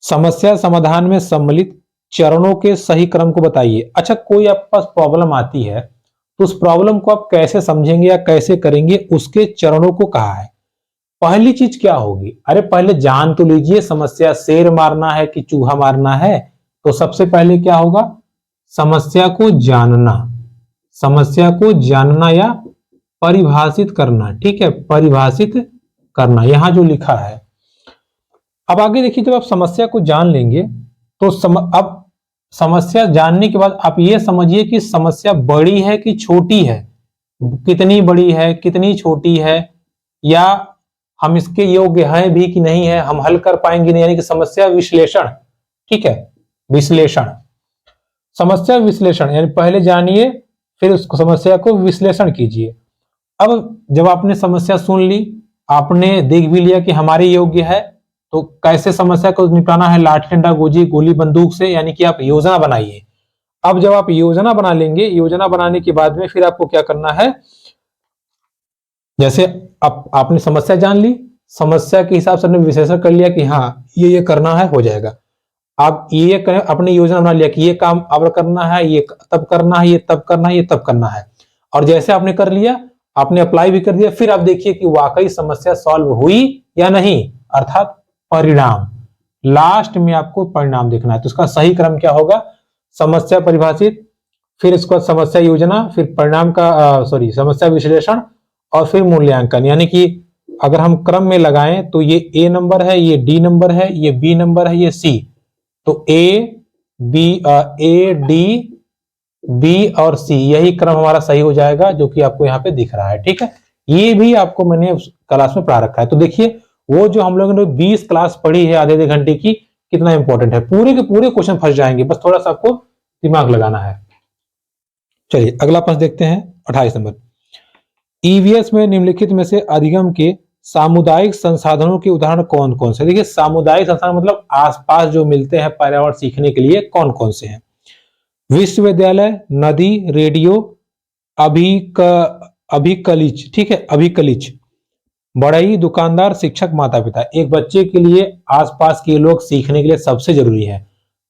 समस्या समाधान में सम्मिलित चरणों के सही क्रम को बताइए। अच्छा, कोई आपके पास प्रॉब्लम आती है तो उस प्रॉब्लम को आप कैसे समझेंगे या कैसे करेंगे, उसके चरणों को कहा है। पहली चीज क्या होगी? अरे पहले जान तो लीजिए समस्या, शेर मारना है कि चूहा मारना है। तो सबसे पहले क्या होगा? समस्या को जानना या परिभाषित करना, ठीक है, परिभाषित करना, यहां जो लिखा है। अब आगे देखिए, जब आप समस्या को जान लेंगे तो अब समस्या जानने के बाद आप ये समझिए कि समस्या बड़ी है कि छोटी है, कितनी बड़ी है कितनी छोटी है, या हम इसके योग्य हैं भी कि नहीं है, हम हल कर पाएंगे नहीं, यानी कि समस्या विश्लेषण, ठीक है, समस्या विश्लेषण यानी पहले जानिए फिर उस समस्या को विश्लेषण कीजिए। अब जब आपने समस्या सुन ली, आपने देख भी लिया कि हमारे योग्य है, तो कैसे समस्या को निपटाना है, लाठी डंडा गोजी गोली बंदूक से, यानी कि आप योजना बनाइए। अब जब आप योजना बना लेंगे, योजना बनाने के बाद में फिर आपको क्या करना है, जैसे आपने समस्या जान ली, समस्या के हिसाब से आपने विश्लेषण कर लिया कि हाँ ये करना है, हो जाएगा। आप ये करें, अपने योजना बना लिया कि ये काम अब करना है, ये तब करना है, ये तब करना है, ये तब करना है, और जैसे आपने कर लिया, आपने अप्लाई भी कर दिया, फिर आप देखिए कि वाकई समस्या सॉल्व हुई या नहीं, अर्थात परिणाम। लास्ट में आपको परिणाम देखना है। तो इसका सही क्रम क्या होगा, समस्या परिभाषित, फिर इसको समस्या योजना, फिर परिणाम का समस्या विश्लेषण, और फिर मूल्यांकन। यानी कि अगर हम क्रम में लगाएं तो ये ए नंबर है, ये डी नंबर है, ये बी नंबर है, ये सी। तो ए डी बी और सी, यही क्रम हमारा सही हो जाएगा, जो कि आपको यहाँ पे दिख रहा है। ठीक है, ये भी आपको मैंने क्लास में पढ़ा रखा है। तो देखिए वो जो हम लोगों ने 20 क्लास पढ़ी है आधे घंटे की, कितना इंपॉर्टेंट है, पूरे के पूरे क्वेश्चन फंस जाएंगे, बस थोड़ा सा आपको दिमाग लगाना है। चलिए अगला प्रश्न देखते हैं, 28 नंबर। ईवीएस में निम्नलिखित में से अधिगम के सामुदायिक संसाधनों के उदाहरण कौन कौन से। देखिए सामुदायिक संसाधन मतलब आसपास जो मिलते हैं पर्यावरण सीखने के लिए, कौन कौन से हैं। विश्वविद्यालय, नदी, रेडियो, अभिकलिच, ठीक है, अभिकलिच, बढ़ई, दुकानदार, शिक्षक, माता पिता। एक बच्चे के लिए आसपास के लोग सीखने के लिए सबसे जरूरी है।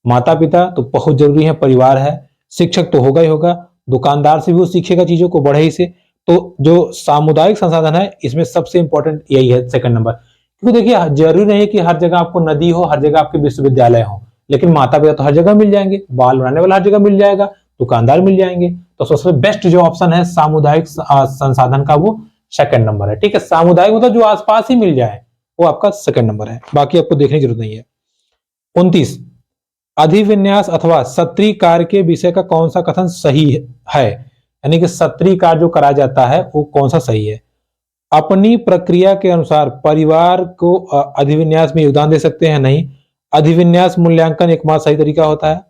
माता पिता तो बहुत जरूरी है, परिवार है, शिक्षक तो होगा ही होगा, दुकानदार से भी वो सीखेगा चीजों को, बढ़ई से। तो जो सामुदायिक संसाधन है इसमें सबसे इंपॉर्टेंट यही है, सेकंड नंबर। क्योंकि देखिए जरूरी नहीं है कि हर जगह आपको नदी हो, हर जगह आपके विश्वविद्यालय हो, लेकिन माता पिता तो हर जगह मिल जाएंगे, बाल बनाने वाला हर जगह मिल जाएगा, दुकानदार मिल जाएंगे। तो सबसे बेस्ट जो ऑप्शन है सामुदायिक संसाधन का, वो सेकंड नंबर है। ठीक है, सामुदायिक मतलब जो आसपास ही मिल जाए, वो आपका सेकंड नंबर है, बाकी आपको देखने की जरूरत नहीं है। 29, अधिविन्यास अथवा सत्री कार्य के विषय का कौन सा कथन सही है, यानी कि सत्री कार्य जो करा जाता है वो कौन सा सही है। अपनी प्रक्रिया के अनुसार परिवार को अधिविन्यास में योगदान दे सकते हैं, नहीं। अधिविन्यास मूल्यांकन एकमात्र सही तरीका होता है।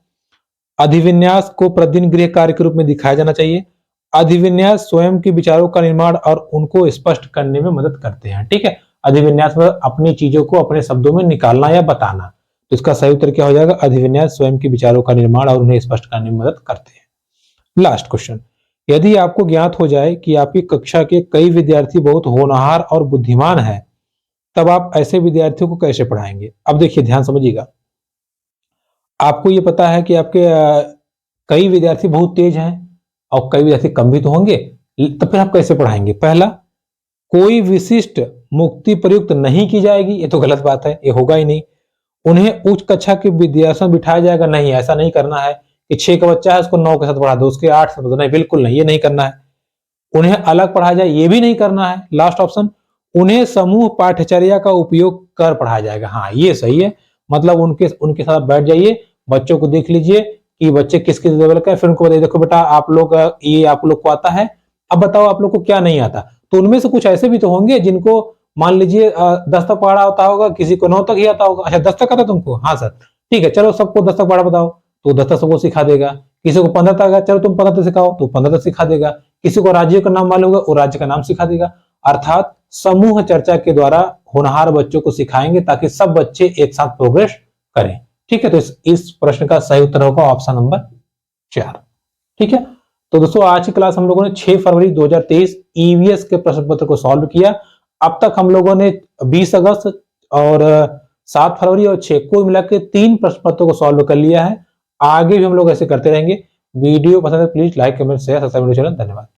अधिविन्यास को प्रतिदिन गृह कार्य के रूप में दिखाया जाना चाहिए। अधिविन्यास स्वयं के विचारों का निर्माण और उनको स्पष्ट करने में मदद करते हैं। ठीक है, अधिविन्यास में अपनी चीजों को अपने शब्दों में निकालना या बताना। तो इसका सही उत्तर क्या हो जाएगा, अधिविन्यास स्वयं के विचारों का निर्माण और उन्हें स्पष्ट करने में मदद करते हैं। लास्ट क्वेश्चन, यदि आपको ज्ञात हो जाए कि आपकी कक्षा के कई विद्यार्थी बहुत होनहार और बुद्धिमान हैं, तब आप ऐसे विद्यार्थियों को कैसे पढ़ाएंगे। अब देखिए ध्यान समझिएगा, आपको ये पता है कि आपके कई विद्यार्थी बहुत तेज हैं और कई विद्यार्थी कम भी तो होंगे, तो फिर आप कैसे पढ़ाएंगे। पहला, कोई विशिष्ट मुक्ति प्रयुक्त नहीं की जाएगी, ये तो गलत बात है, ये होगा ही नहीं। उन्हें उच्च कक्षा के विद्यार्थी बिठाया जाएगा, नहीं, ऐसा नहीं करना है कि 6 का बच्चा है उसको 9 के साथ पढ़ा दो, उसके 8 से पढ़ा दो, नहीं, बिल्कुल नहीं, ये नहीं करना है। उन्हें अलग पढ़ाया जाए, ये भी नहीं करना है। लास्ट ऑप्शन, उन्हें समूह पाठ्यचर्या का उपयोग कर पढ़ाया जाएगा, हाँ ये सही है। मतलब उनके साथ बैठ जाइए, बच्चों को देख लीजिए कि बच्चे किस किस लेवल का है, फिर उनको बताइए देखो बेटा आप लोग ये आप लोग को आता है, अब बताओ आप लोग को क्या नहीं आता। तो उनमें से कुछ ऐसे भी तो होंगे जिनको मान लीजिए 10 तक पढ़ा होता होगा, किसी को 9 तक ही आता होगा। अच्छा 10 तक आता तुमको, हाँ सर ठीक है, चलो सबको 10 तक पढ़ा बताओ, तो 10 तक सबको सिखा देगा। किसी को 15 तक आएगा, चलो तुम 15 तक सिखाओ, तो 15 तक सिखा देगा। किसी को राज्य का नाम मालूम होगा, वो राज्य का नाम सिखा देगा। अर्थात समूह चर्चा के द्वारा होनहार बच्चों को सिखाएंगे ताकि सब बच्चे एक साथ प्रोग्रेस करें। ठीक है, तो इस प्रश्न का सही उत्तर होगा ऑप्शन नंबर 4। ठीक है, तो दोस्तों आज की क्लास हम लोगों ने 6 फरवरी 2023 ईवीएस के प्रश्न पत्र को सॉल्व किया। अब तक हम लोगों ने 20 अगस्त और 7 फरवरी और 6 को मिलाकर 3 प्रश्न पत्रों को सॉल्व कर लिया है। आगे भी हम लोग ऐसे करते रहेंगे। वीडियो पसंद है please like comment share subscribe. धन्यवाद।